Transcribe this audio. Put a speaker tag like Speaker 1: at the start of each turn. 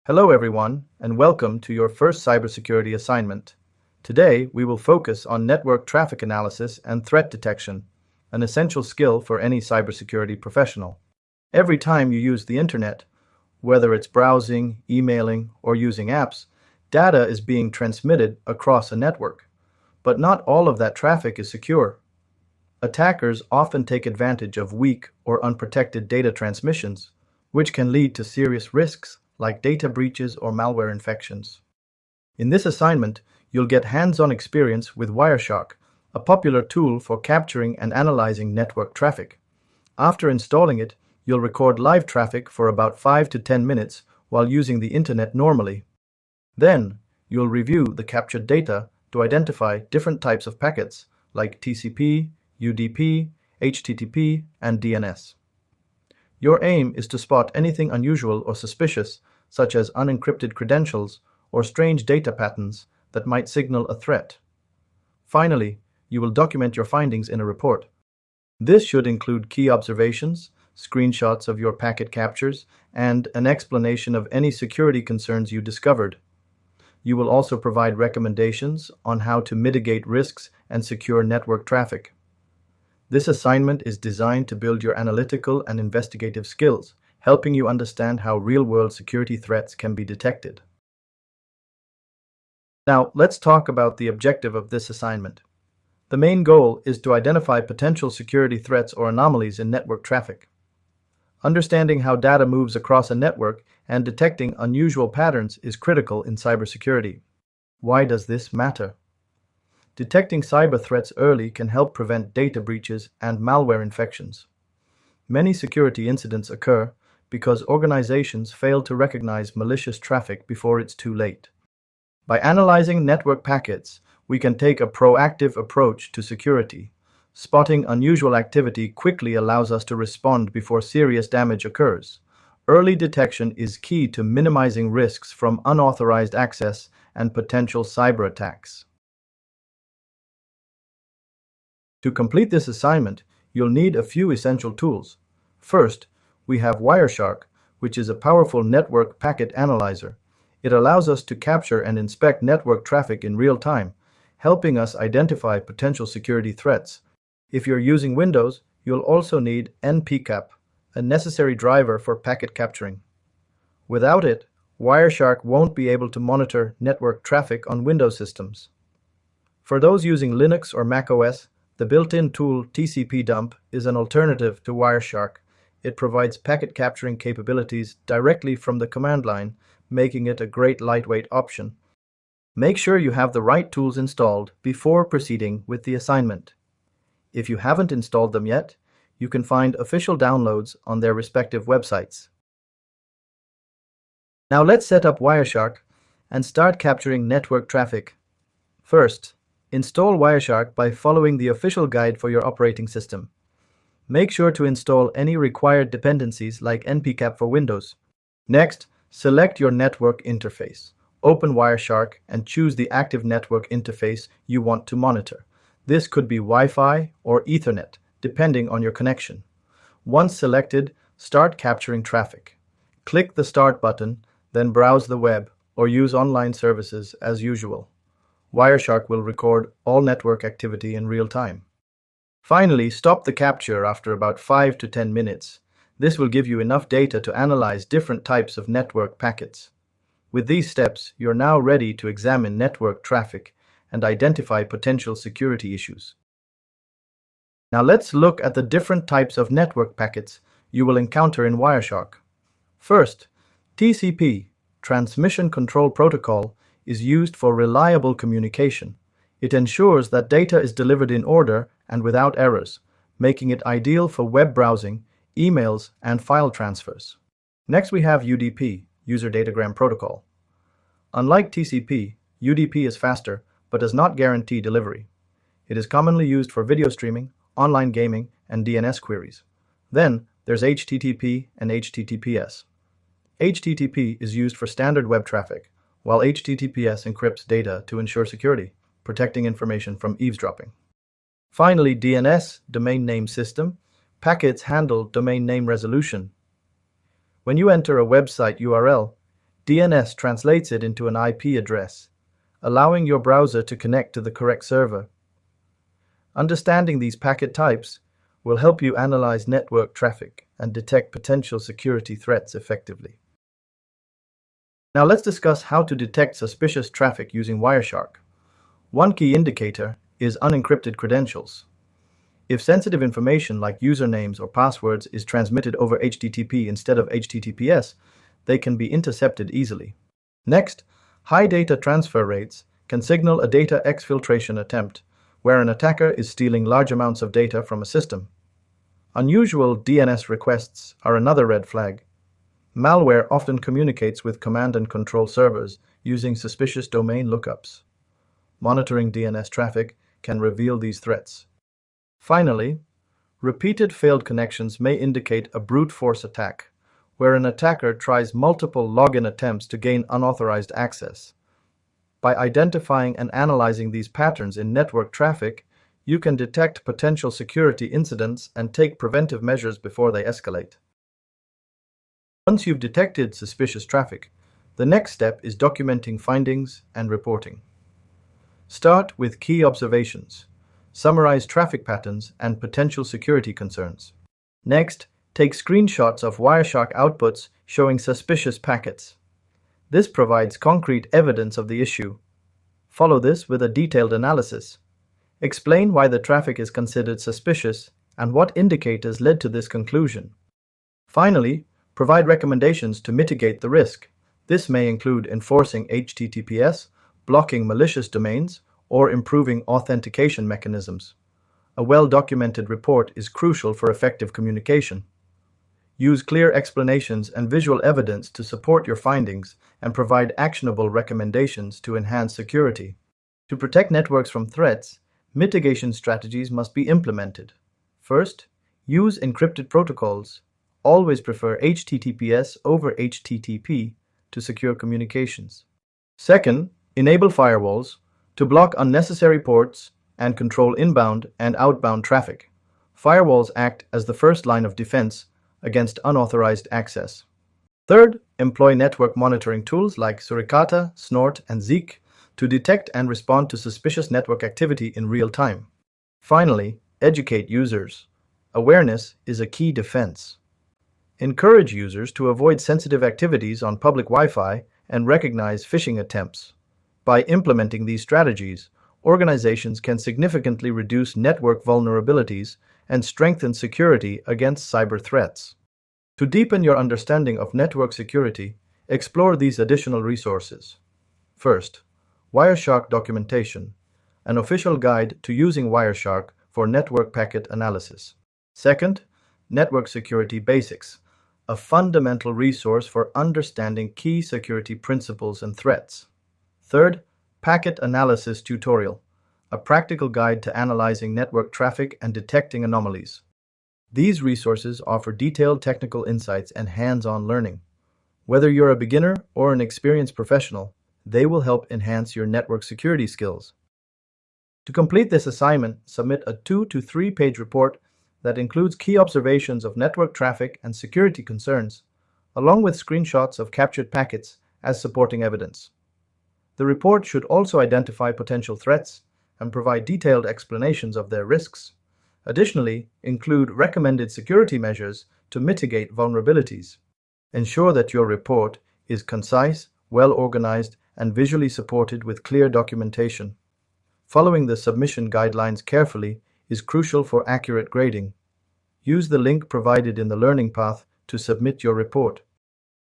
Speaker 1: Hello everyone, and welcome to your first cybersecurity assignment. Today, we will focus on network traffic analysis and threat detection, an essential skill for any cybersecurity professional. Every time you use the internet, whether it's browsing, emailing, or using apps, data is being transmitted across a network. But not all of that traffic is secure. Attackers often take advantage of weak or unprotected data transmissions, which can lead to serious risks like data breaches or malware infections. In this assignment, you'll get hands-on experience with Wireshark, a popular tool for capturing and analyzing network traffic. After installing it, you'll record live traffic for about 5 to 10 minutes while using the internet normally. Then, you'll review the captured data to identify different types of packets like TCP, UDP, HTTP, and DNS. Your aim is to spot anything unusual or suspicious, such as unencrypted credentials or strange data patterns that might signal a threat. Finally, you will document your findings in a report. This should include key observations, screenshots of your packet captures, and an explanation of any security concerns you discovered. You will also provide recommendations on how to mitigate risks and secure network traffic. This assignment is designed to build your analytical and investigative skills, helping you understand how real-world security threats can be detected. Now, let's talk about the objective of this assignment. The main goal is to identify potential security threats or anomalies in network traffic. Understanding how data moves across a network and detecting unusual patterns is critical in cybersecurity. Why does this matter? Detecting cyber threats early can help prevent data breaches and malware infections. Many security incidents occur because organizations fail to recognize malicious traffic before it's too late. By analyzing network packets, we can take a proactive approach to security. Spotting unusual activity quickly allows us to respond before serious damage occurs. Early detection is key to minimizing risks from unauthorized access and potential cyber attacks. To complete this assignment, you'll need a few essential tools. First, we have Wireshark, which is a powerful network packet analyzer. It allows us to capture and inspect network traffic in real time, helping us identify potential security threats. If you're using Windows, you'll also need npcap, a necessary driver for packet capturing. Without it, Wireshark won't be able to monitor network traffic on Windows systems. For those using Linux or macOS, the built-in tool TCP-dump is an alternative to Wireshark. It provides packet capturing capabilities directly from the command line, making it a great lightweight option. Make sure you have the right tools installed before proceeding with the assignment. If you haven't installed them yet, you can find official downloads on their respective websites. Now let's set up Wireshark and start capturing network traffic. First, install Wireshark by following the official guide for your operating system. Make sure to install any required dependencies like npcap for Windows. Next, select your network interface. Open Wireshark and choose the active network interface you want to monitor. This could be Wi-Fi or Ethernet, depending on your connection. Once selected, start capturing traffic. Click the Start button, then browse the web or use online services as usual. Wireshark will record all network activity in real time. Finally, stop the capture after about 5 to 10 minutes. This will give you enough data to analyze different types of network packets. With these steps, you're now ready to examine network traffic and identify potential security issues. Now let's look at the different types of network packets you will encounter in Wireshark. First, TCP, Transmission Control Protocol, is used for reliable communication. It ensures that data is delivered in order and without errors, making it ideal for web browsing, emails, and file transfers. Next we have UDP, User Datagram Protocol. Unlike TCP, UDP is faster but does not guarantee delivery. It is commonly used for video streaming, online gaming, and DNS queries. Then there's HTTP and HTTPS. HTTP is used for standard web traffic, while HTTPS encrypts data to ensure security, protecting information from eavesdropping. Finally, DNS, Domain Name System, packets handle domain name resolution. When you enter a website URL, DNS translates it into an IP address, allowing your browser to connect to the correct server. Understanding these packet types will help you analyze network traffic and detect potential security threats effectively. Now let's discuss how to detect suspicious traffic using Wireshark. One key indicator is unencrypted credentials. If sensitive information like usernames or passwords is transmitted over HTTP instead of HTTPS, they can be intercepted easily. Next, high data transfer rates can signal a data exfiltration attempt, where an attacker is stealing large amounts of data from a system. Unusual DNS requests are another red flag. Malware often communicates with command and control servers using suspicious domain lookups. Monitoring DNS traffic can reveal these threats. Finally, repeated failed connections may indicate a brute force attack, where an attacker tries multiple login attempts to gain unauthorized access. By identifying and analyzing these patterns in network traffic, you can detect potential security incidents and take preventive measures before they escalate. Once you've detected suspicious traffic, the next step is documenting findings and reporting. Start with key observations. Summarize traffic patterns and potential security concerns. Next, take screenshots of Wireshark outputs showing suspicious packets. This provides concrete evidence of the issue. Follow this with a detailed analysis. Explain why the traffic is considered suspicious and what indicators led to this conclusion. Finally, provide recommendations to mitigate the risk. This may include enforcing HTTPS, blocking malicious domains, or improving authentication mechanisms. A well-documented report is crucial for effective communication. Use clear explanations and visual evidence to support your findings and provide actionable recommendations to enhance security. To protect networks from threats, mitigation strategies must be implemented. First, use encrypted protocols. Always prefer HTTPS over HTTP to secure communications. Second, enable firewalls to block unnecessary ports and control inbound and outbound traffic. Firewalls act as the first line of defense against unauthorized access. Third, employ network monitoring tools like Suricata, Snort, and Zeek to detect and respond to suspicious network activity in real time. Finally, educate users. Awareness is a key defense. Encourage users to avoid sensitive activities on public Wi-Fi and recognize phishing attempts. By implementing these strategies, organizations can significantly reduce network vulnerabilities and strengthen security against cyber threats. To deepen your understanding of network security, explore these additional resources. First, Wireshark documentation, an official guide to using Wireshark for network packet analysis. Second, network security basics, a fundamental resource for understanding key security principles and threats. Third, packet analysis tutorial, a practical guide to analyzing network traffic and detecting anomalies. These resources offer detailed technical insights and hands-on learning. Whether you're a beginner or an experienced professional, they will help enhance your network security skills. To complete this assignment, submit a 2 to 3 page report that includes key observations of network traffic and security concerns, along with screenshots of captured packets as supporting evidence. The report should also identify potential threats and provide detailed explanations of their risks. Additionally, include recommended security measures to mitigate vulnerabilities. Ensure that your report is concise, well-organized, and visually supported with clear documentation. Following the submission guidelines carefully is crucial for accurate grading. Use the link provided in the learning path to submit your report.